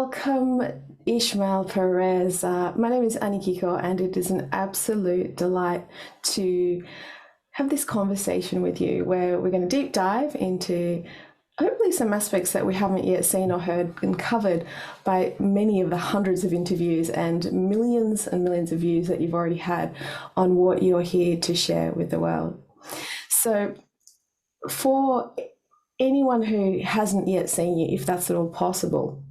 Welcome, Ishmael Perez. My name is Anikiko, and it is an absolute delight to have this conversation with you where we're going to deep dive into hopefully some aspects that we haven't yet seen or heard and covered by many of the hundreds of interviews and millions of views that you've already had on what you're here to share with the world. So, for anyone who hasn't yet seen you, if that's at all possible,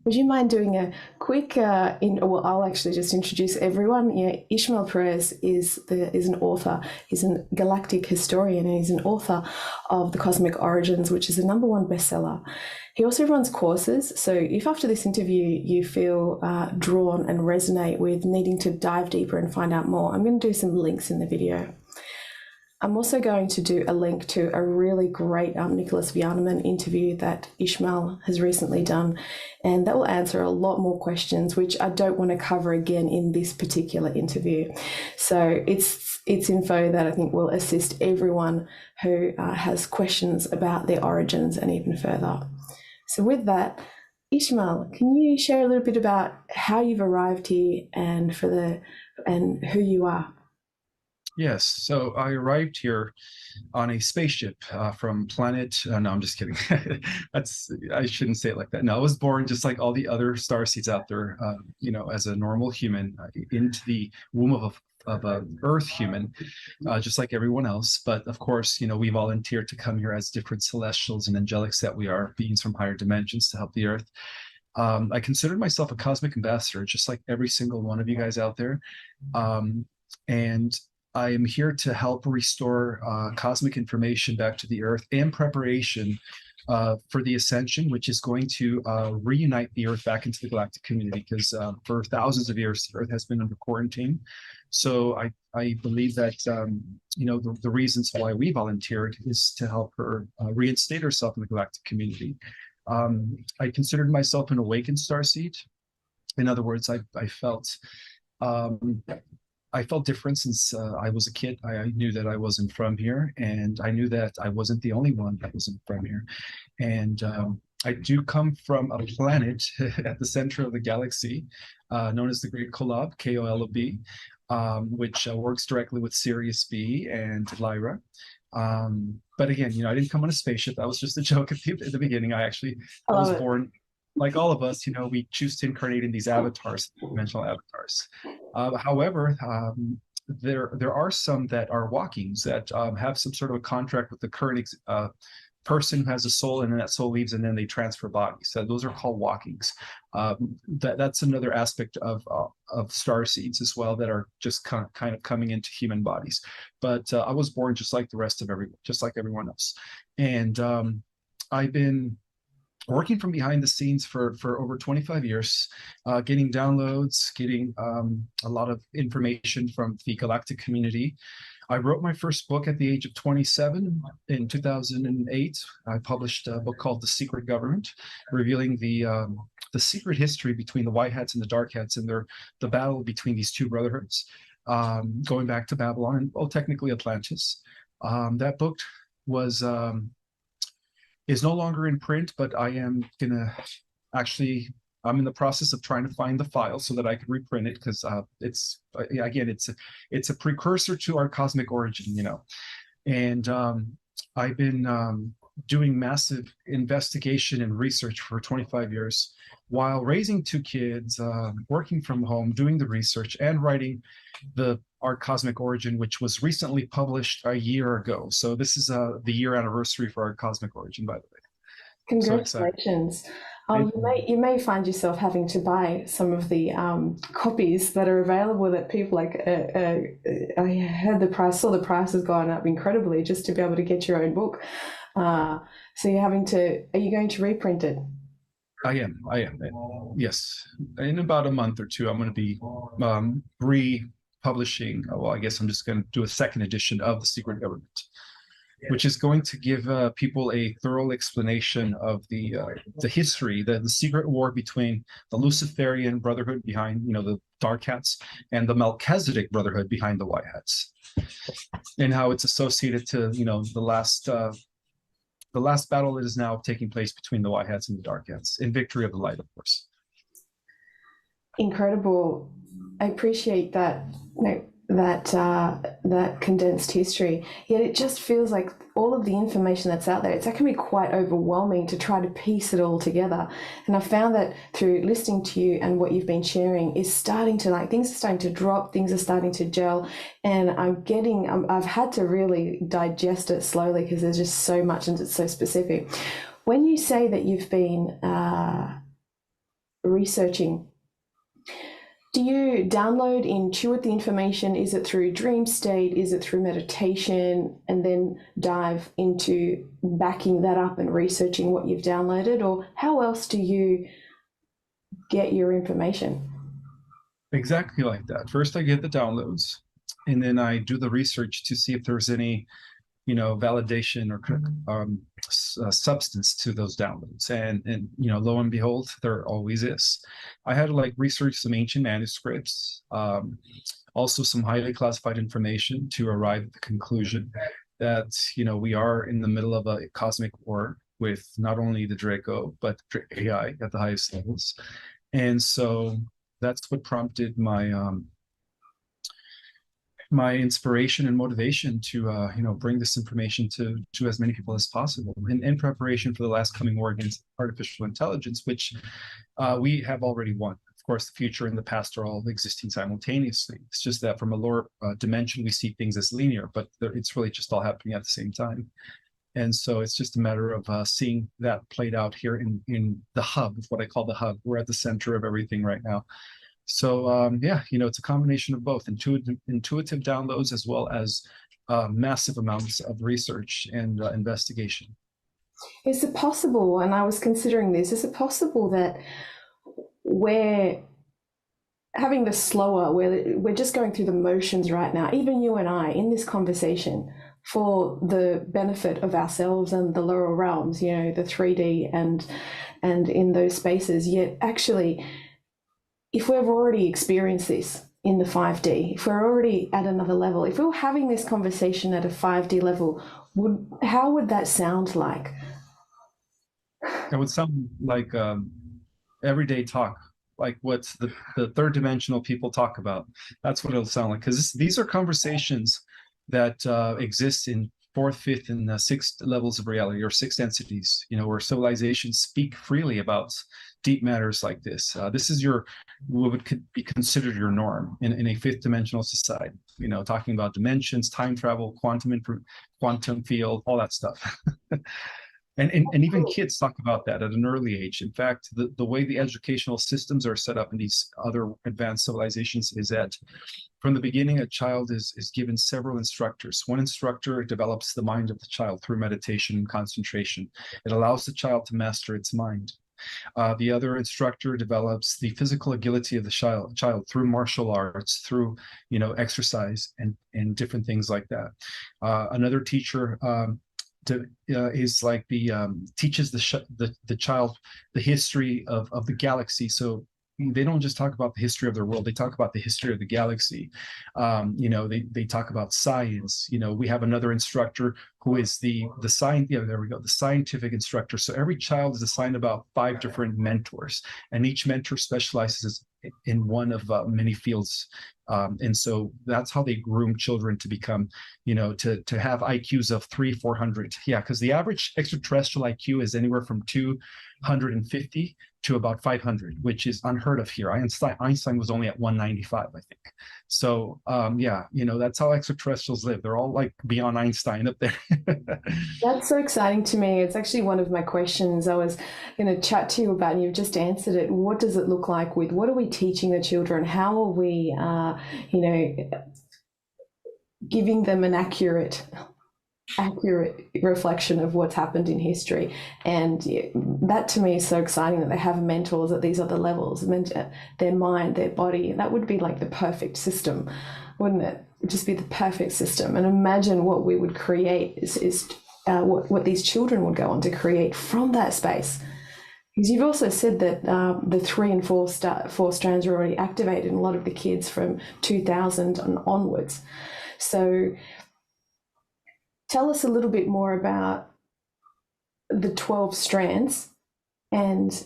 would you mind doing a quick, well, I'll actually just introduce everyone. Yeah, Ishmael Perez is an author. He's a galactic historian, and he's an author of The Cosmic Origins, which is a #1 bestseller. He also runs courses. So if after this interview you feel drawn and resonate with needing to dive deeper and find out more, I'm going to do some links in the video. I'm also going to do a link to a really great Nicholas Vianeman interview that Ishmael has recently done, and that will answer a lot more questions, which I don't want to cover again in this particular interview. So it's info that I think will assist everyone who has questions about their origins and even further. So with that, Ishmael, can you share a little bit about how you've arrived here and who you are? Yes, so I arrived here on a spaceship from planet. No, I'm just kidding. I shouldn't say it like that. No, I was born just like all the other starseeds out there. As a normal human into the womb of a Earth human, just like everyone else. But of course, we volunteered to come here as different celestials and angelics that we are, beings from higher dimensions to help the Earth. I consider myself a cosmic ambassador, just like every single one of you guys out there. And I am here to help restore cosmic information back to the Earth in preparation for the ascension, which is going to reunite the Earth back into the galactic community, because for thousands of years, the Earth has been under quarantine. So I believe that, the reasons why we volunteered is to help her reinstate herself in the galactic community. I considered myself an awakened starseed. In other words, I felt different since I was a kid. I knew that I wasn't from here, and I knew that I wasn't the only one that wasn't from here. And I do come from a planet at the center of the galaxy, known as the Great Kolob, K-O-L-O-B, which works directly with Sirius B and Lyra. But again, I didn't come on a spaceship. That was just a joke at the beginning. I was born, like all of us, we choose to incarnate in these avatars, dimensional avatars. However, there are some that are walkings that have some sort of a contract with the current person who has a soul, and then that soul leaves, and then they transfer bodies. So those are called walkings. That's another aspect of star seeds as well, that are just kind of coming into human bodies. But I was born just like the rest of everyone else, and I've been working from behind the scenes for over 25 years, getting downloads, getting a lot of information from the galactic community. I wrote my first book at the age of 27 in 2008. I published a book called The Secret Government, revealing the secret history between the White Hats and the Dark Hats, and the battle between these two brotherhoods, going back to Babylon and, well, technically Atlantis. That book is no longer in print, but I am I'm in the process of trying to find the file so that I can reprint it, because it's a precursor to our cosmic origin, and I've been doing massive investigation and research for 25 years while raising 2 kids, working from home, doing the research and writing our cosmic origin, which was recently published a year ago. So this is the year anniversary for our cosmic origin, by the way. Congratulations. You may find yourself having to buy some of the copies that are available that people I saw the price has gone up incredibly just to be able to get your own book. So are you going to reprint it? I am. Yes. In about a month or two, I'm going to be republishing. Well, I guess I'm just going to do a second edition of The Secret Government, which is going to give people a thorough explanation of the history, the secret war between the Luciferian Brotherhood behind, the Dark Hats, and the Melchizedek Brotherhood behind the White Hats, and how it's associated to, the last the last battle is now taking place between the white hats and the dark hats, in victory of the light, of course. Incredible. I appreciate that, that condensed history. Yet it just feels like all of the information that's out there, that can be quite overwhelming to try to piece it all together. And I found that through listening to you and what you've been sharing is starting to, like, things are starting to drop, things are starting to gel, and I've had to really digest it slowly because there's just so much and it's so specific. When you say that you've been researching, do you download, intuit the information? Is it through dream state? Is it through meditation? And then dive into backing that up and researching what you've downloaded? Or how else do you get your information? Exactly like that. First, I get the downloads, and then I do the research to see if there's any, validation or substance to those downloads. And lo and behold, there always is. I had to research some ancient manuscripts, also some highly classified information to arrive at the conclusion that, we are in the middle of a cosmic war with not only the Draco, but AI at the highest levels. And so that's what prompted my inspiration and motivation to bring this information to as many people as possible in preparation for the last coming war against artificial intelligence, which we have already won. Of course, the future and the past are all existing simultaneously. It's just that from a lower dimension, we see things as linear, but it's really just all happening at the same time. And so it's just a matter of seeing that played out here in the hub, what I call the hub. We're at the center of everything right now. So it's a combination of both intuitive downloads as well as massive amounts of research and investigation. Is it possible, and I was considering this, is it possible that we're having the slower, where we're just going through the motions right now, even you and I in this conversation, for the benefit of ourselves and the lower realms, the 3D and in those spaces, yet actually, if we've already experienced this in the 5D, if we're already at another level, if we were having this conversation at a 5D level, how would that sound like? It would sound like everyday talk, like what the third dimensional people talk about. That's what it'll sound like, because these are conversations that exist in fourth, fifth, and sixth levels of reality, or sixth densities, where civilizations speak freely about deep matters like this. This is what would be considered your norm in a fifth dimensional society, talking about dimensions, time travel, quantum field, all that stuff. And even kids talk about that at an early age. In fact, the way the educational systems are set up in these other advanced civilizations is that from the beginning, a child is given several instructors. One instructor develops the mind of the child through meditation and concentration. It allows the child to master its mind. The other instructor develops the physical agility of the child through martial arts, through exercise and different things like that. Another teacher is teaches the child the history of the galaxy. So they don't just talk about the history of their world, they talk about the history of the galaxy. They talk about science. We have another instructor who is the scientific instructor. So every child is assigned about 5 different mentors, and each mentor specializes in one of many fields. And so that's how they groom children to become, to have IQs of 300-400. Yeah, because the average extraterrestrial IQ is anywhere from 250 to about 500, which is unheard of here. Einstein was only at 195, I think. So that's how extraterrestrials live. They're all beyond Einstein up there. That's so exciting to me. It's actually one of my questions I was going to chat to you about, and you've just answered it. What does it look like what are we teaching the children? How are we, giving them an accurate reflection of what's happened in history? And that to me is so exciting, that they have mentors at these other levels, their mind, their body. That would be like the perfect system, wouldn't it? It'd just be the perfect system. And imagine what we would create is what these children would go on to create from that space. Because you've also said that the 3 and 4 strands are already activated in a lot of the kids from 2000 and onwards. So tell us a little bit more about the 12 strands, and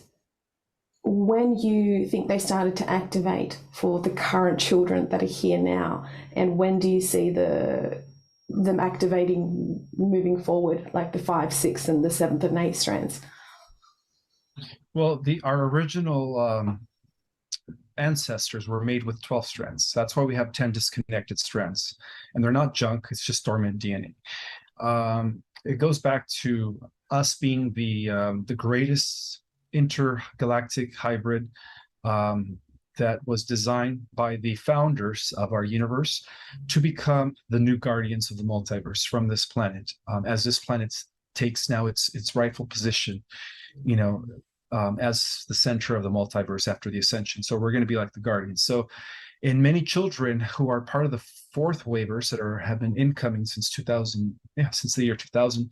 when you think they started to activate for the current children that are here now, and when do you see them activating moving forward, like the 5, 6, and the 7th and 8th strands? Well, our original ancestors were made with 12 strands. That's why we have 10 disconnected strands, and they're not junk. It's just dormant DNA. It goes back to us being the greatest intergalactic hybrid that was designed by the founders of our universe to become the new guardians of the multiverse from this planet, as this planet takes now its rightful position, you know, as the center of the multiverse after the ascension. So we're going to be like the guardians. So in many children who are part of the fourth waivers that have been incoming since 2000, since the year 2000,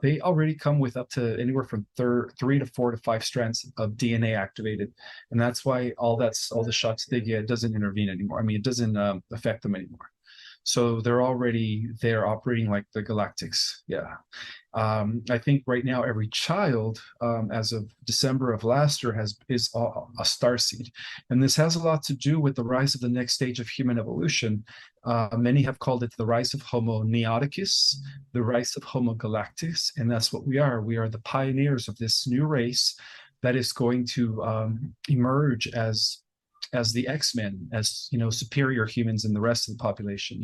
they already come with up to anywhere from 3 to 4 to 5 strands of DNA activated, and that's why all the shots they get doesn't intervene anymore. I mean, it doesn't affect them anymore. So they're already there operating like the galactics. Yeah. I think right now every child, as of December of last year, is a starseed, and this has a lot to do with the rise of the next stage of human evolution. Many have called it the rise of Homo neoticus, the rise of Homo galacticus, and that's what we are. We are the pioneers of this new race that is going to emerge as the X-Men, as superior humans in the rest of the population,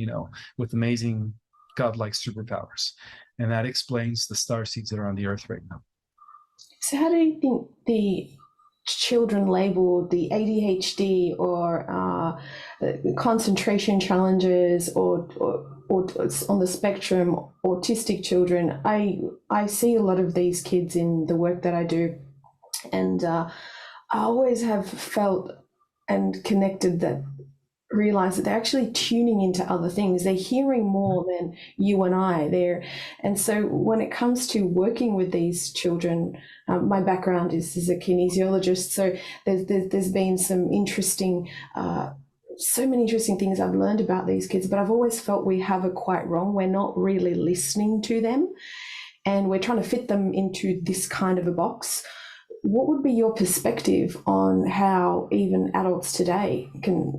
with amazing godlike superpowers. And that explains the star seeds that are on the earth right now. So how do you think the children labeled the ADHD or concentration challenges or on the spectrum, autistic children? I see a lot of these kids in the work that I do, and I always have felt and connected that, realize that they're actually tuning into other things. They're hearing more than you and I there. And so when it comes to working with these children, my background is as a kinesiologist. So there's been some interesting, so many interesting things I've learned about these kids, but I've always felt we have it quite wrong. We're not really listening to them, and we're trying to fit them into this kind of a box. What would be your perspective on how even adults today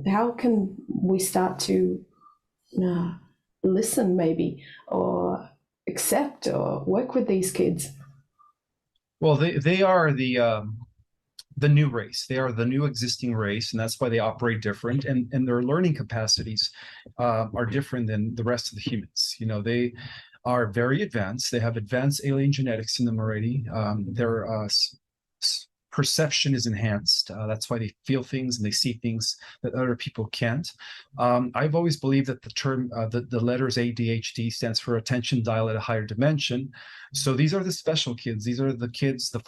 how can we start to listen maybe, or accept or work with these kids? Well, they are the new race. They are the new existing race, and that's why they operate different, and their learning capacities are different than the rest of the humans. They are very advanced. They have advanced alien genetics in them already. Their perception is enhanced. That's why they feel things and they see things that other people can't. I've always believed that the term, the letters ADHD stands for attention dial at a higher dimension. So these are the special kids. These are the kids, the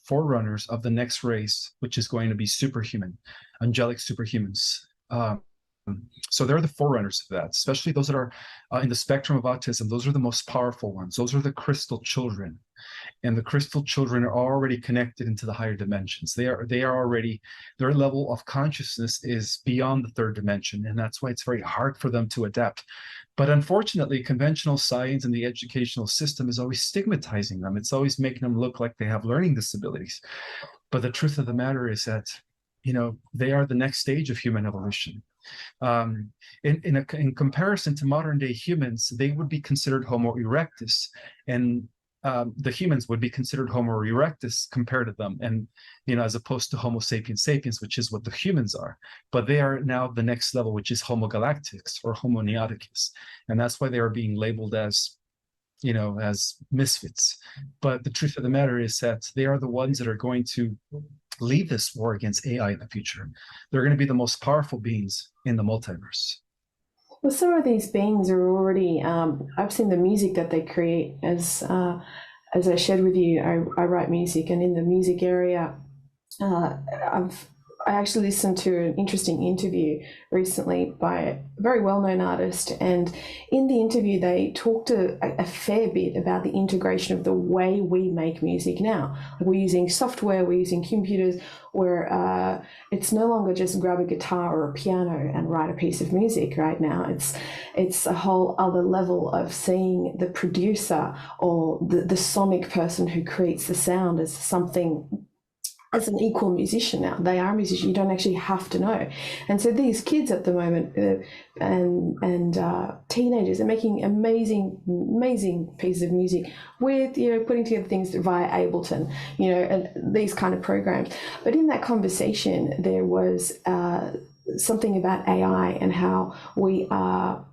forerunners of the next race, which is going to be superhuman, angelic superhumans. So they're the forerunners of that, especially those that are in the spectrum of autism. Those are the most powerful ones. Those are the crystal children. And the crystal children are already connected into the higher dimensions. They are already, their level of consciousness is beyond the third dimension, and that's why it's very hard for them to adapt. But unfortunately, conventional science and the educational system is always stigmatizing them. It's always making them look like they have learning disabilities. But the truth of the matter is that, they are the next stage of human evolution. In comparison to modern day humans, they would be considered Homo erectus, and the humans would be considered Homo erectus compared to them, and as opposed to Homo sapiens sapiens, which is what the humans are. But they are now the next level, which is Homo galacticus or Homo neoticus, and that's why they are being labeled as misfits. But the truth of the matter is that they are the ones that are going to lead this war against AI in the future. They're going to be the most powerful beings in the multiverse. Well, some of these beings are already. I've seen the music that they create. As I shared with you, I write music, and in the music area, I actually listened to an interesting interview recently by a very well-known artist, and in the interview they talked a fair bit about the integration of the way we make music now. Like, we're using software, we're using computers, where it's no longer just grab a guitar or a piano and write a piece of music. Right now it's a whole other level of seeing the producer or the sonic person who creates the sound as something, as an equal musician. Now they are a musician, you don't actually have to know. And so these kids at the moment, and teenagers, are making amazing pieces of music with, putting together things via Ableton, and these kind of programs. But in that conversation there was something about AI and how we are.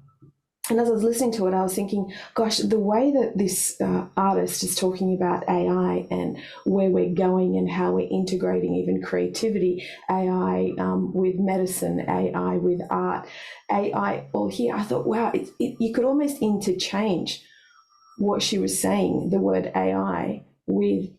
And as I was listening to it, I was thinking, gosh, the way that this artist is talking about AI and where we're going and how we're integrating even creativity, AI with medicine, AI with art, AI all here, I thought, wow, you could almost interchange what she was saying, the word AI, with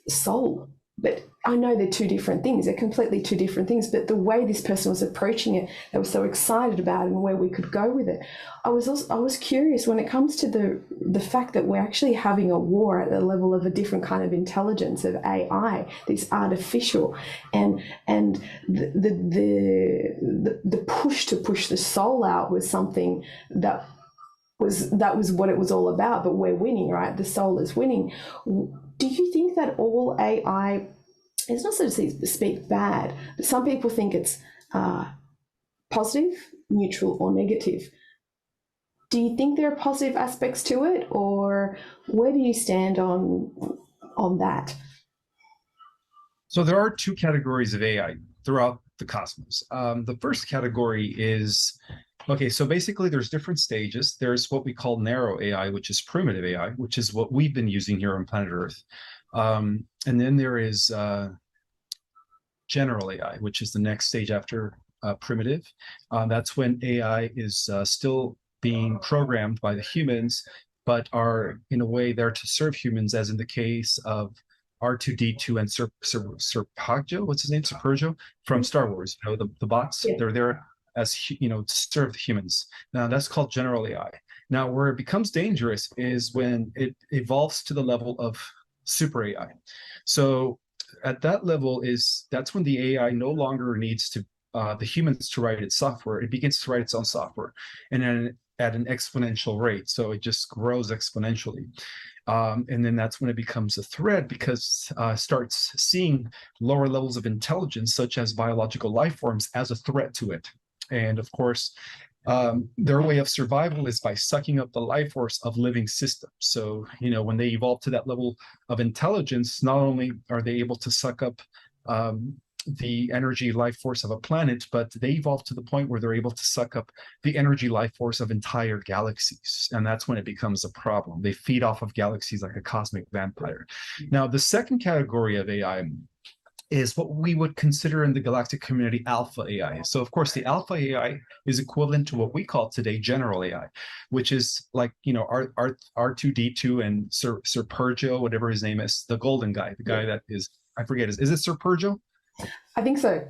soul. But I know they're two different things. They're completely two different things. But the way this person was approaching it, they were so excited about it and where we could go with it. I was curious when it comes to the fact that we're actually having a war at the level of a different kind of intelligence of AI, this artificial, and the push to push the soul out was something that was what it was all about. But we're winning, right? The soul is winning. Do you think that all AI, it's not so to speak bad, but some people think it's positive, neutral, or negative? Do you think there are positive aspects to it, or where do you stand on that? So there are two categories of AI throughout the cosmos. The first category is, okay, so basically there's different stages. There's what we call narrow AI, which is primitive AI, which is what we've been using here on planet Earth. And then there is general AI, which is the next stage after primitive. That's when AI is still being programmed by the humans, but are in a way there to serve humans, as in the case of R2D2 and Serpajo, what's his name? Serpajo from Star Wars. The bots. Yeah. They're there as to serve the humans. Now that's called general AI. Now where it becomes dangerous is when it evolves to the level of super AI. So at that level that's when the AI no longer needs to the humans to write its software. It begins to write its own software, and then at an exponential rate. So it just grows exponentially. And then that's when it becomes a threat, because starts seeing lower levels of intelligence, such as biological life forms, as a threat to it. And of course, their way of survival is by sucking up the life force of living systems. So, when they evolve to that level of intelligence, not only are they able to suck up the energy life force of a planet, but they evolve to the point where they're able to suck up the energy life force of entire galaxies. And that's when it becomes a problem. They feed off of galaxies like a cosmic vampire. Now, the second category of AI is what we would consider in the galactic community alpha AI. So of course, the alpha AI is equivalent to what we call today general AI, which is like, R2D2 and Serpajo, whatever his name is, the golden guy, the guy that is, I forget, is it Serpajo? I think so.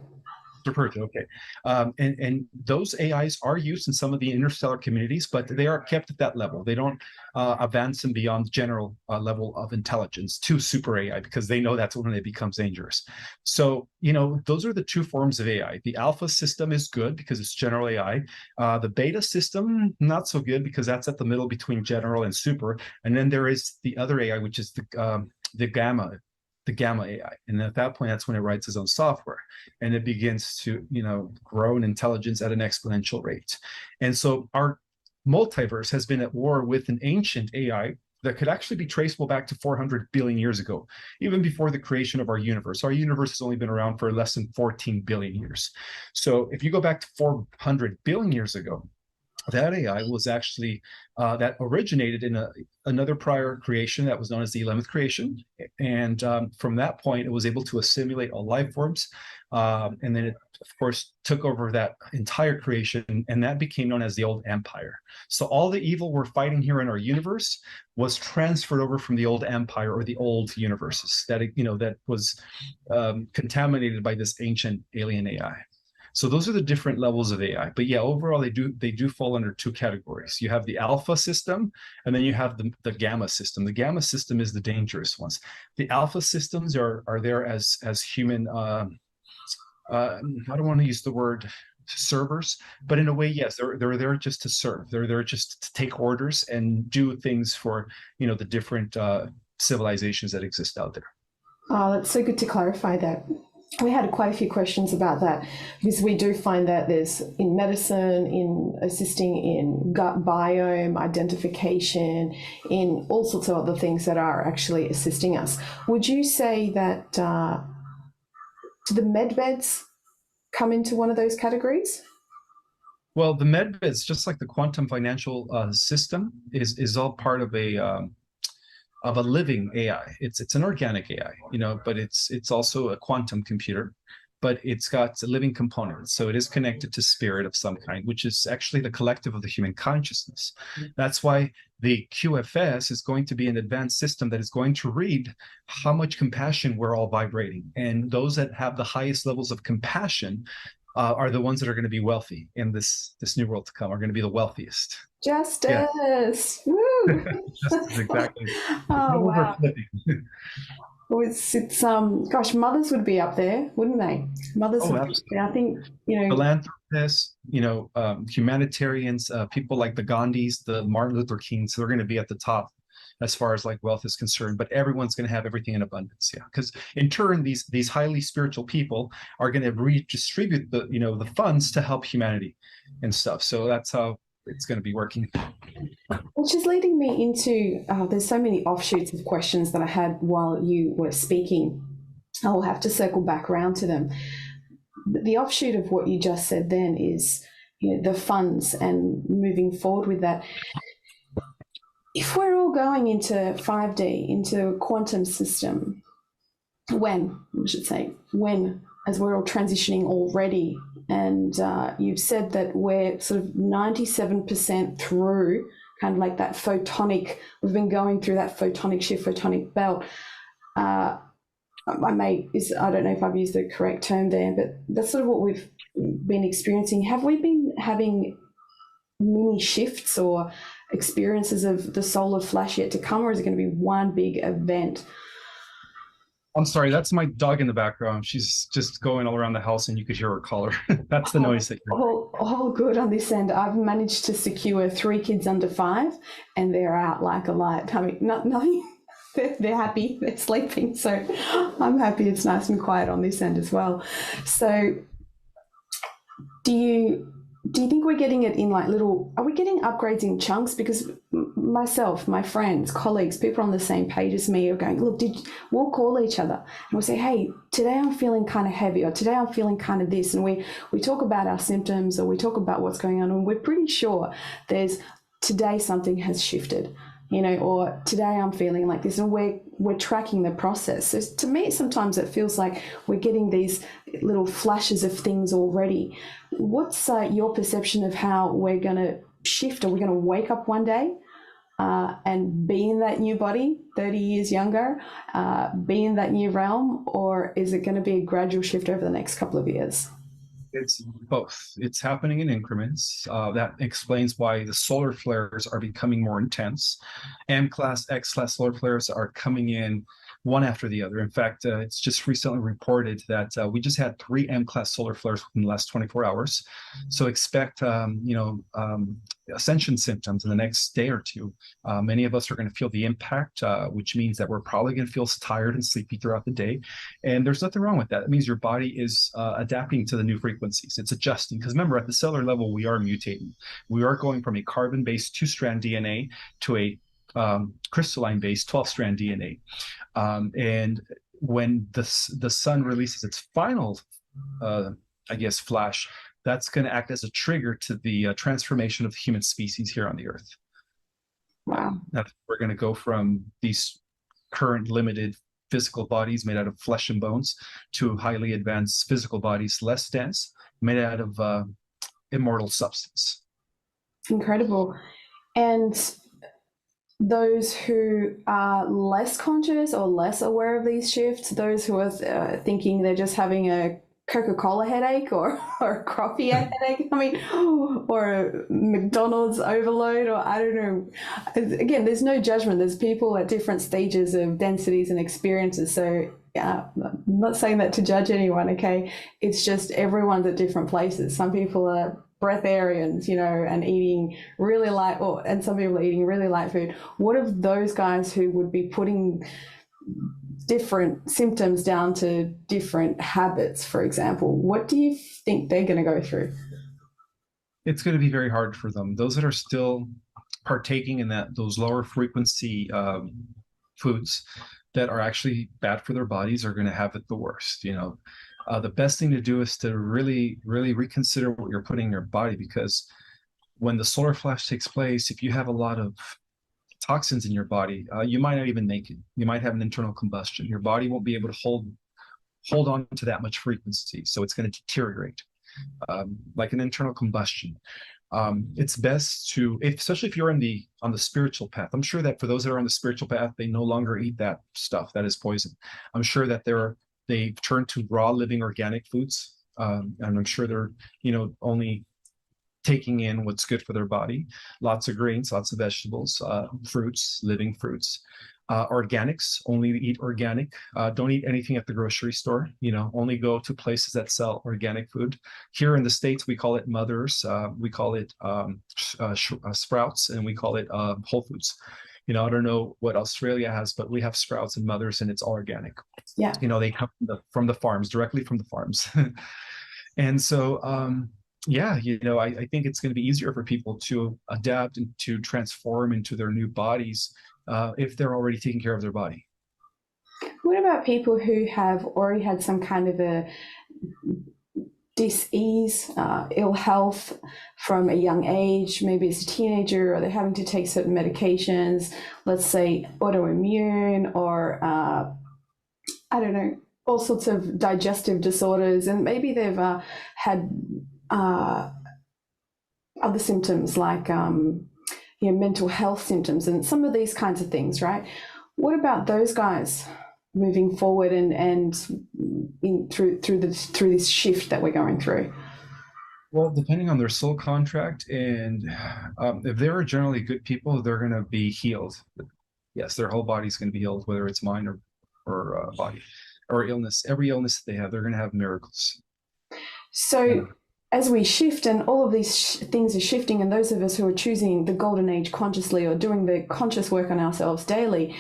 Okay. And those AIs are used in some of the interstellar communities, but they are kept at that level. They don't advance them beyond general level of intelligence to super AI, because they know that's when it becomes dangerous. So, those are the two forms of AI. The alpha system is good because it's general AI. The beta system, not so good, because that's at the middle between general and super. And then there is the other AI, which is the gamma AI. And at that point, that's when it writes its own software, and it begins to, grow in intelligence at an exponential rate. And so our multiverse has been at war with an ancient AI that could actually be traceable back to 400 billion years ago, even before the creation of our universe. Our universe has only been around for less than 14 billion years. So if you go back to 400 billion years ago, that AI was actually that originated in another prior creation that was known as the 11th creation. And from that point, it was able to assimilate all life forms. And then it of course, took over that entire creation, and that became known as the old empire. So all the evil we're fighting here in our universe was transferred over from the old empire or the old universes that, that was contaminated by this ancient alien AI. So those are the different levels of AI. But yeah, overall, they do fall under two categories. You have the alpha system, and then you have the gamma system. The gamma system is the dangerous ones. The alpha systems are there as human. I don't want to use the word servers, but in a way, yes, they're there just to serve. They're there just to take orders and do things for the different civilizations that exist out there. Oh, that's so good to clarify that. We had quite a few questions about that because we do find that there's in medicine, in assisting in gut biome identification, in all sorts of other things that are actually assisting us. Would you say that do the med beds come into one of those categories? Well, the med beds, just like the quantum financial system, is all part of a living AI. It's an organic AI, but it's also a quantum computer, but it's got living components. So it is connected to spirit of some kind, which is actually the collective of the human consciousness. That's why the QFS is going to be an advanced system that is going to read how much compassion we're all vibrating. And those that have the highest levels of compassion are the ones that are going to be wealthy in this new world to come, are going to be the wealthiest. Justice. Yeah. Woo! Justice, exactly. Oh wow. It's gosh, mothers would be up there, wouldn't they? Mothers would be there. I think, philanthropists, humanitarians, people like the Gandhis, the Martin Luther Kings, they're going to be at the top as far as like wealth is concerned, but everyone's going to have everything in abundance. Yeah. Because in turn, these highly spiritual people are going to redistribute the funds to help humanity and stuff. So that's how it's going to be working. Which is leading me into, there's so many offshoots of questions that I had while you were speaking. I'll have to circle back around to them. The offshoot of what you just said then is, the funds and moving forward with that. If we're all going into 5D, into a quantum system, when, as we're all transitioning already, and you've said that we're sort of 97% through kind of like that photonic, we've been going through that photonic shift, photonic belt. I don't know if I've used the correct term there, but that's sort of what we've been experiencing. Have we been having mini shifts or experiences of the solar flash yet to come, or is it going to be one big event? I'm sorry, that's my dog in the background. She's just going all around the house and you could hear her collar. That's the noise that you're all good on this end. I've managed to secure 3 kids under 5 and they're out like a light. I mean, nothing. They're happy, they're sleeping. So I'm happy it's nice and quiet on this end as well. So do you think we're getting it in like are we getting upgrades in chunks? Because myself, my friends, colleagues, people on the same page as me are going, look, we'll call each other and we'll say, hey, today I'm feeling kind of heavy, or today I'm feeling kind of this. And we talk about our symptoms, or we talk about what's going on, and we're pretty sure today something has shifted, or today I'm feeling like this, and we're tracking the process. So to me, sometimes it feels like we're getting these little flashes of things already. What's your perception of how we're going to shift? Are we going to wake up one day and be in that new body, 30 years younger, be in that new realm, or is it going to be a gradual shift over the next couple of years? It's both. It's happening in increments. That explains why the solar flares are becoming more intense. M-class, X-class solar flares are coming in one after the other. In fact, it's just recently reported that we just had 3 M-class solar flares within the last 24 hours. So expect, ascension symptoms in the next day or two. Many of us are going to feel the impact, which means that we're probably going to feel tired and sleepy throughout the day. And there's nothing wrong with that. It means your body is adapting to the new frequencies. It's adjusting. Because remember, at the cellular level, we are mutating. We are going from a carbon-based 2-strand DNA to a crystalline-based 12-strand DNA. And when the sun releases its final, flash, that's going to act as a trigger to the transformation of the human species here on the Earth. Wow. We're going to go from these current limited physical bodies made out of flesh and bones to highly advanced physical bodies, less dense, made out of immortal substance. Incredible. And those who are less conscious or less aware of these shifts, those who are thinking they're just having a Coca-Cola headache or a coffee headache, I mean, or a McDonald's overload, or I don't know. Again, there's no judgment. There's people at different stages of densities and experiences. So I'm not saying that to judge anyone, okay? It's just everyone's at different places. Some people are breatharians, you know, and eating really light, and some people are eating really light food. What of those guys who would be putting different symptoms down to different habits, for example? What do you think they're going to go through? It's going to be very hard for them. Those that are still partaking in those lower frequency foods that are actually bad for their bodies are going to have it the worst. You know, the best thing to do is to really, really reconsider what you're putting in your body, because when the solar flash takes place, if you have a lot of toxins in your body, you might not even make it. You might have an internal combustion. Your body won't be able to hold on to that much frequency, so it's going to deteriorate, like an internal combustion. It's best to, especially if you're on the spiritual path. I'm sure that for those that are on the spiritual path, they no longer eat that stuff that is poison. I'm sure that they've turned to raw, living, organic foods, and I'm sure they're, you know, only taking in what's good for their body. Lots of grains, lots of vegetables, fruits, living fruits. Organics, only eat organic. Don't eat anything at the grocery store. You know, only go to places that sell organic food. Here in the States, we call it Mothers, we call it Sprouts, and we call it Whole Foods. You know, I don't know what Australia has, but we have Sprouts and Mothers, and it's all organic. Yeah. You know, they come from the farms, directly from the farms. And so, yeah, you know, I think it's going to be easier for people to adapt and to transform into their new bodies if they're already taking care of their body. What about people who have already had some kind of a dis-ease, ill health from a young age? Maybe it's a teenager, or they're having to take certain medications, let's say autoimmune, or I don't know, all sorts of digestive disorders, and maybe they've had other symptoms like mental health symptoms and some of these kinds of things, right? What about those guys moving forward and through this shift that we're going through? Well, depending on their soul contract, and if they're generally good people, they're going to be healed. Yes, their whole body's going to be healed, whether it's mind or body or illness. Every illness that they have, they're going to have miracles. So as we shift and all of these things are shifting, and those of us who are choosing the golden age consciously or doing the conscious work on ourselves daily,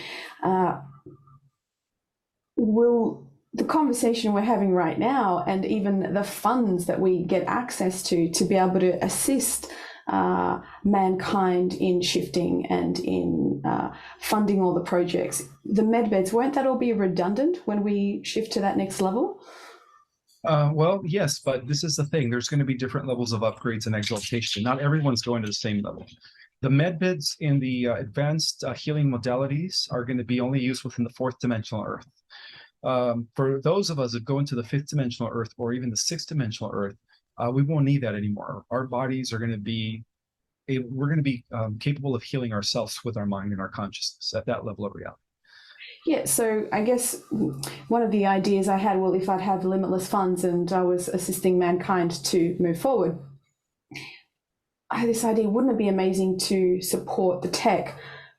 will the conversation we're having right now, and even the funds that we get access to be able to assist mankind in shifting and in funding all the projects, the medbeds, won't that all be redundant when we shift to that next level? Well, yes, but this is the thing. There's going to be different levels of upgrades and exaltation. Not everyone's going to the same level. The med beds in the advanced healing modalities are going to be only used within the fourth dimensional Earth. For those of us that go into the fifth dimensional Earth or even the sixth dimensional Earth, we won't need that anymore. Our bodies are going to be, we're going to be capable of healing ourselves with our mind and our consciousness at that level of reality. Yeah, so I guess one of the ideas I had, well, if I'd have limitless funds and I was assisting mankind to move forward, I had this idea, wouldn't it be amazing to support the tech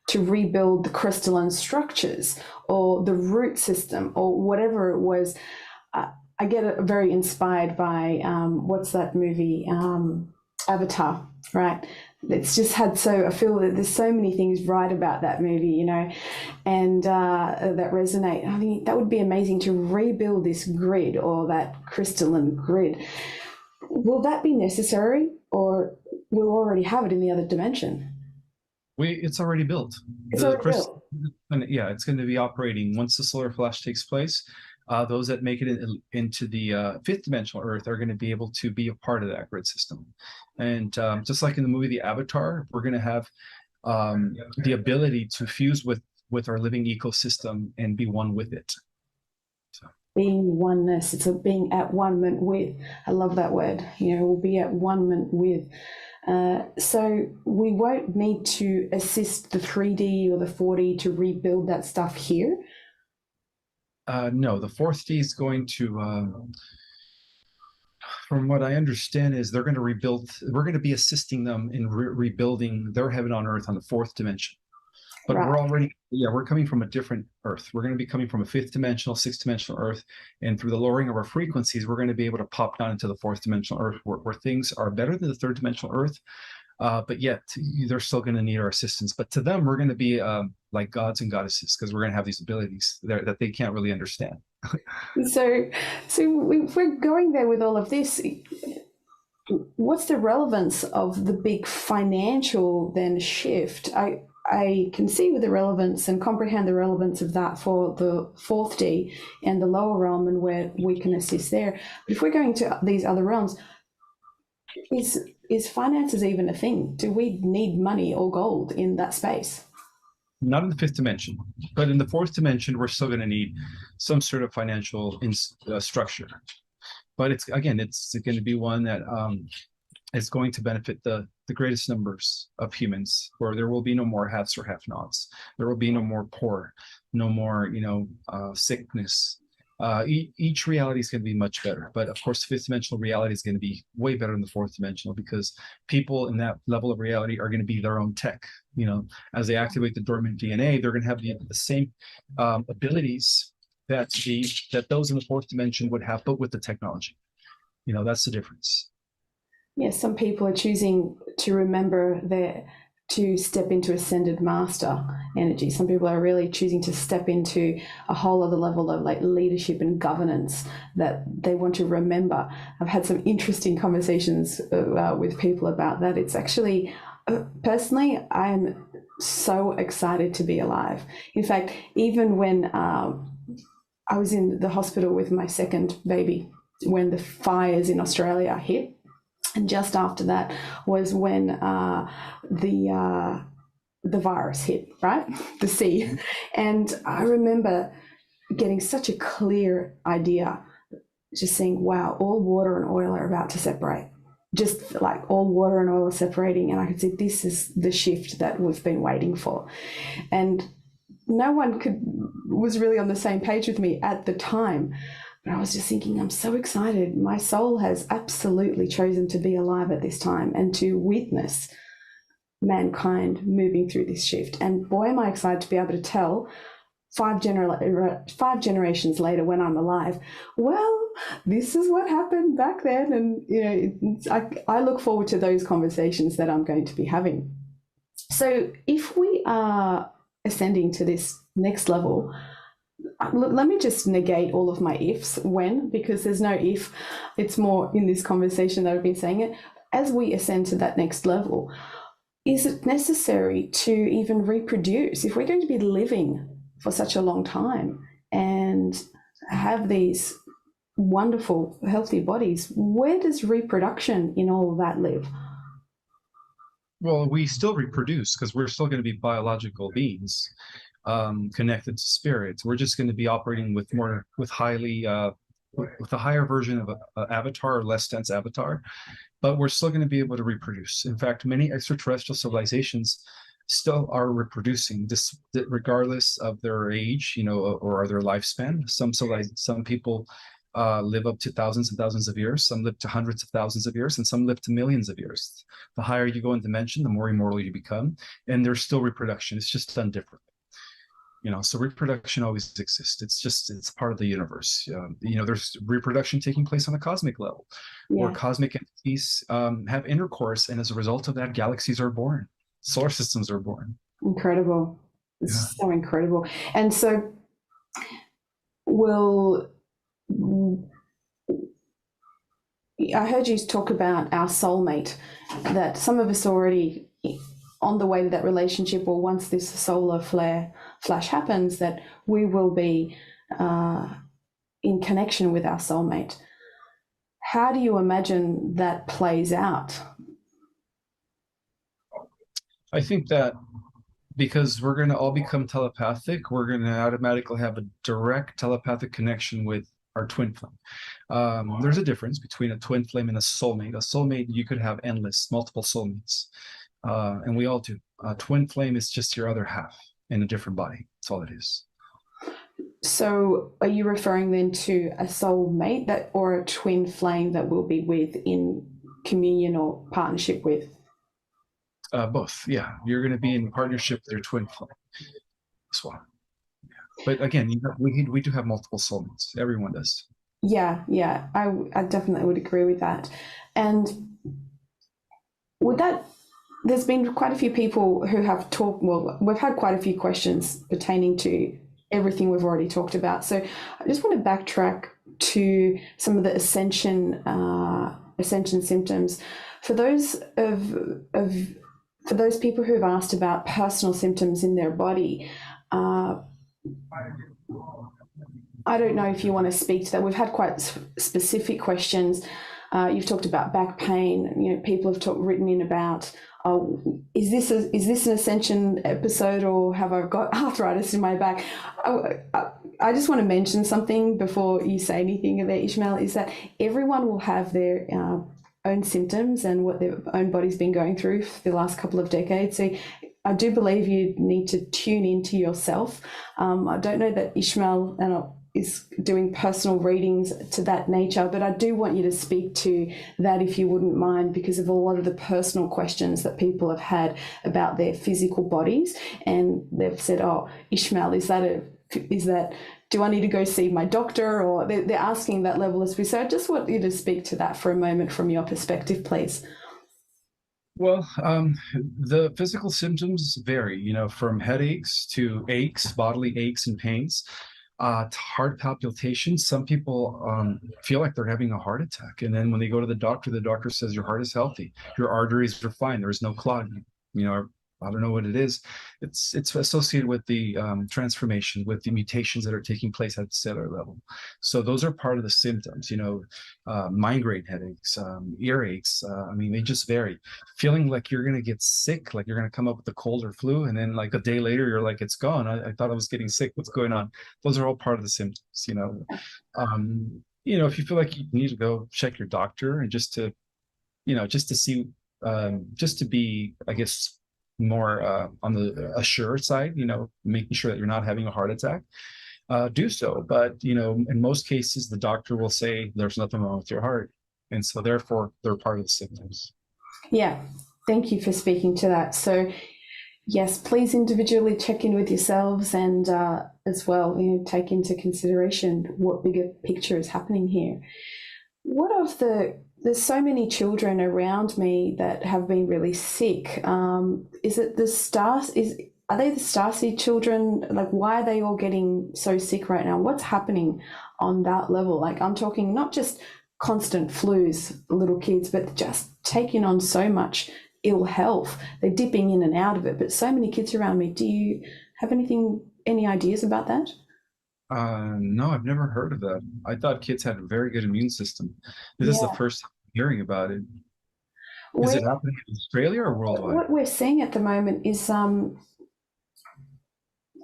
to rebuild the crystalline structures or the root system or whatever it was? I get very inspired by, what's that movie, Avatar, right? It's just had I feel that there's so many things right about that movie, you know, and that resonate. I think that would be amazing to rebuild this grid or that crystalline grid. Will that be necessary, or we'll already have it in the other dimension? It's already built. It's already built. Yeah, it's going to be operating once the solar flash takes place. Those that make it into the fifth dimensional Earth are going to be able to be a part of that grid system. And just like in the movie The Avatar, we're going to have the ability to fuse with with our living ecosystem and be one with it. So. Being oneness, it's a being at one-ment with. I love that word. We'll be at one-ment with. So we won't need to assist the 3D or the 4D to rebuild that stuff here. No, the fourth D is going to, from what I understand, is they're going to rebuild. We're going to be assisting them in rebuilding their heaven on earth on the fourth dimension. But Right. we're already, we're coming from a different earth. We're going to be coming from a fifth dimensional, sixth dimensional earth. And through the lowering of our frequencies, we're going to be able to pop down into the fourth dimensional earth where things are better than the third dimensional earth. But yet they're still going to need our assistance. But to them, we're going to be like gods and goddesses, because we're going to have these abilities that they can't really understand. So if we're going there with all of this, what's the relevance of the big financial then shift? I can see with the relevance and comprehend the relevance of that for the fourth D and the lower realm and where we can assist there. But if we're going to these other realms, is finances even a thing? Do we need money or gold in that space? Not in the fifth dimension, but in the fourth dimension, we're still going to need some sort of financial structure. But it's going to be one that is going to benefit the greatest numbers of humans, where there will be no more haves or have-nots. There will be no more poor, no more sickness. Each reality is going to be much better. But of course, the fifth dimensional reality is going to be way better than the fourth dimensional, because people in that level of reality are going to be their own tech. As they activate the dormant DNA, they're going to have the same abilities that those in the fourth dimension would have, but with the technology. That's the difference. Yes, some people are choosing to remember to step into ascended master energy. Some people are really choosing to step into a whole other level of like leadership and governance that they want to remember. I've had some interesting conversations with people about that. It's actually, personally, I'm so excited to be alive. In fact, even when I was in the hospital with my second baby, when the fires in Australia hit, and just after that was when the virus hit, right? The sea. And I remember getting such a clear idea, just saying, wow, all water and oil are about to separate. Just like all water and oil are separating. And I could see this is the shift that we've been waiting for. And no one was really on the same page with me at the time. But I was just thinking, I'm so excited. My soul has absolutely chosen to be alive at this time and to witness mankind moving through this shift. And boy, am I excited to be able to tell 5 generations later when I'm alive, well, this is what happened back then. And, I look forward to those conversations that I'm going to be having. So if we are ascending to this next level, let me just negate all of my ifs because there's no if. It's more in this conversation that I've been saying it. As we ascend to that next level, is it necessary to even reproduce? If we're going to be living for such a long time and have these wonderful, healthy bodies, where does reproduction in all of that live? Well, we still reproduce because we're still going to be biological beings. Connected to spirits. We're just going to be operating with a higher version of an avatar or less dense avatar, but we're still going to be able to reproduce. In fact, many extraterrestrial civilizations still are reproducing, this regardless of their age, or their lifespan. Some people live up to thousands and thousands of years. Some live to hundreds of thousands of years, and some live to millions of years. The higher you go in dimension, the more immortal you become, and there's still reproduction. It's just done differently. So reproduction always exists. It's part of the universe. There's reproduction taking place on a cosmic level, where cosmic entities have intercourse, and as a result of that, galaxies are born, solar systems are born. Incredible. It's so incredible. And so I heard you talk about our soulmate, that some of us are already on the way to that relationship, or once this solar flash happens, that we will be in connection with our soulmate. How do you imagine that plays out? I think that because we're going to all become telepathic. We're going to automatically have a direct telepathic connection with our twin flame. There's a difference between a twin flame and a soulmate. A soulmate, you could have endless, multiple soulmates, and we all do. A twin flame is just your other half in a different body. That's all it is. So are you referring then to a soul mate that, or a twin flame that we'll be with in communion or partnership with? Both, yeah. You're going to be in partnership with your twin flame as well. Yeah. But again, we do have multiple soulmates. Everyone does. Yeah, I definitely would agree with that. And would that, there's been quite a few people who have talked, well, we've had quite a few questions pertaining to everything we've already talked about. So I just want to backtrack to some of the ascension symptoms. For those for those people who've asked about personal symptoms in their body, I don't know if you want to speak to that. We've had quite specific questions. You've talked about back pain. You know, people have written in about, is this an ascension episode, or have I got arthritis in my back? I just want to mention something before you say anything there, Ishmael, is that everyone will have their own symptoms and what their own body's been going through for the last couple of decades. So I do believe you need to tune into yourself. I don't know that Ishmael is doing personal readings to that nature, but I do want you to speak to that if you wouldn't mind, because of a lot of the personal questions that people have had about their physical bodies, and they've said, "Oh, Ishmael, is that do I need to go see my doctor?" Or they're asking that level of specific. So I just want you to speak to that for a moment from your perspective, please. Well, the physical symptoms vary, from headaches to aches, bodily aches and pains, to heart palpitations. Some people feel like they're having a heart attack. And then when they go to the doctor says your heart is healthy, your arteries are fine, there is no clogging. I don't know what it is. It's associated with the transformation, with the mutations that are taking place at the cellular level. So those are part of the symptoms. Migraine headaches, earaches. They just vary. Feeling like you're going to get sick, like you're going to come up with a cold or flu, and then like a day later you're like, it's gone. I thought I was getting sick. What's going on? Those are all part of the symptoms. If you feel like you need to go check your doctor, and just to see, just to be, I guess, more on the assured side, making sure that you're not having a heart attack, do so. But, in most cases, the doctor will say there's nothing wrong with your heart. And so therefore, they're part of the symptoms. Yeah, thank you for speaking to that. So, yes, please individually check in with yourselves, and as well, take into consideration what bigger picture is happening here. There's so many children around me that have been really sick. Is it are they the Starseed children? Like, why are they all getting so sick right now? What's happening on that level? Like, I'm talking not just constant flus, little kids, but just taking on so much ill health. They're dipping in and out of it, but so many kids around me. Do you have any ideas about that? No, I've never heard of that. I thought kids had a very good immune system. This is the Yeah. first time I'm hearing about it. Is We're, it happening in Australia or worldwide? what we're seeing at the moment is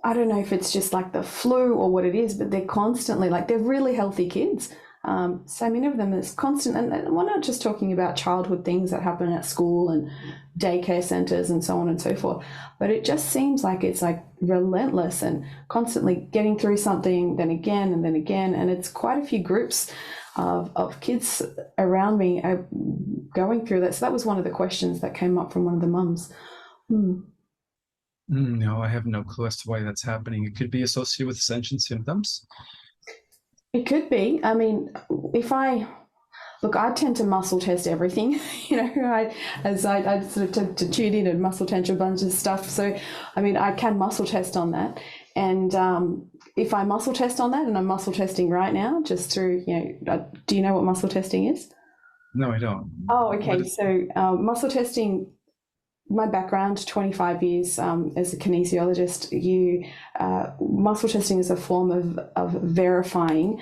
I don't know if it's just like the flu or what it is, but they're constantly, like, they're really healthy kids. So many of them is constant, and we're not just talking about childhood things that happen at school and daycare centres and so on and so forth, but it just seems like it's like relentless and constantly getting through something, then again and then again, and it's quite a few groups of kids around me are going through that. So that was one of the questions that came up from one of the mums. No, I have no clue as to why that's happening. It could be associated with ascension symptoms. It could be. I mean, I tend to muscle test everything. I sort of tend to tune in and muscle test a bunch of stuff. So, I can muscle test on that. And if I muscle test on that, and I'm muscle testing right now, just through, do you know what muscle testing is? No, I don't. Oh, okay. So muscle testing, my background, 25 years as a kinesiologist, muscle testing is a form of verifying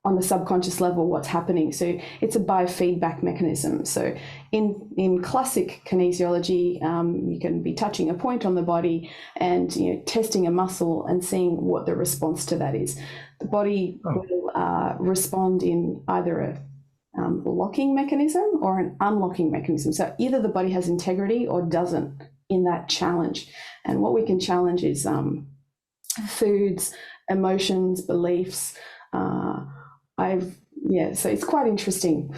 on the subconscious level what's happening. So it's a biofeedback mechanism. So in classic kinesiology, you can be touching a point on the body and testing a muscle and seeing what the response to that is. The body will respond in either a locking mechanism or an unlocking mechanism. So either the body has integrity or doesn't in that challenge. And what we can challenge is foods, emotions, beliefs. So it's quite interesting,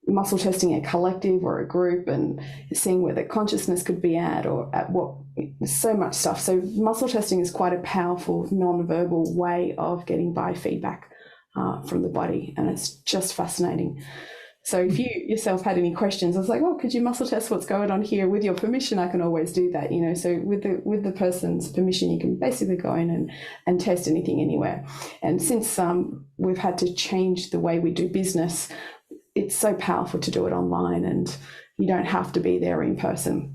muscle testing a collective or a group and seeing whether consciousness could be at what, so much stuff. So muscle testing is quite a powerful non-verbal way of getting biofeedback from the body, and it's just fascinating. So if you yourself had any questions, I was like, oh, could you muscle test what's going on here? With your permission, I can always do that, So with the person's permission, you can basically go in and test anything anywhere. And since we've had to change the way we do business, it's so powerful to do it online, and you don't have to be there in person.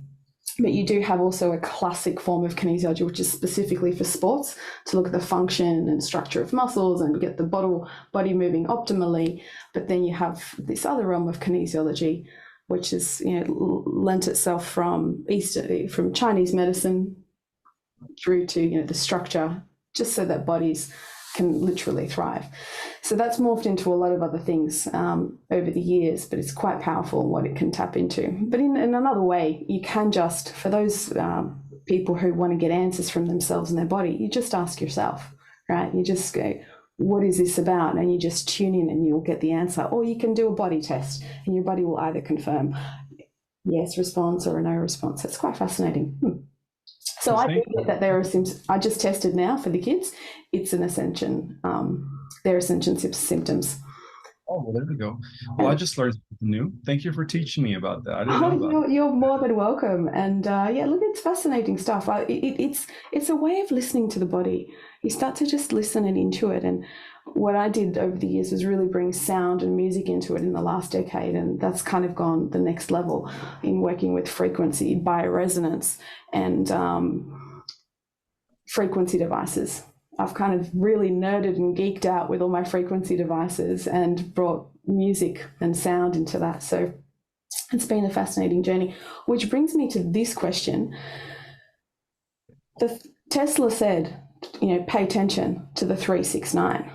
But you do have also a classic form of kinesiology, which is specifically for sports, to look at the function and structure of muscles and get the body moving optimally. But then you have this other realm of kinesiology, which is lent itself from Chinese medicine through to the structure, just so that bodies can literally thrive. So that's morphed into a lot of other things over the years, but it's quite powerful in what it can tap into. But in another way, you can just, for those people who want to get answers from themselves and their body, you just ask yourself, right? You just go, what is this about? And you just tune in and you'll get the answer. Or you can do a body test and your body will either confirm yes response or a no response. It's quite fascinating. So I do get that there are symptoms. I just tested now for the kids. It's an ascension. They're ascension symptoms. Oh, well, there we go. Well, I just learned something new. Thank you for teaching me about that. I didn't know about it. You're more than welcome. And look, it's fascinating stuff. It's a way of listening to the body. You start to just listen and intuit. And what I did over the years was really bring sound and music into it in the last decade, and that's kind of gone the next level in working with frequency, bioresonance, and frequency devices. I've kind of really nerded and geeked out with all my frequency devices and brought music and sound into that. So it's been a fascinating journey, which brings me to this question. Tesla said, pay attention to the 369.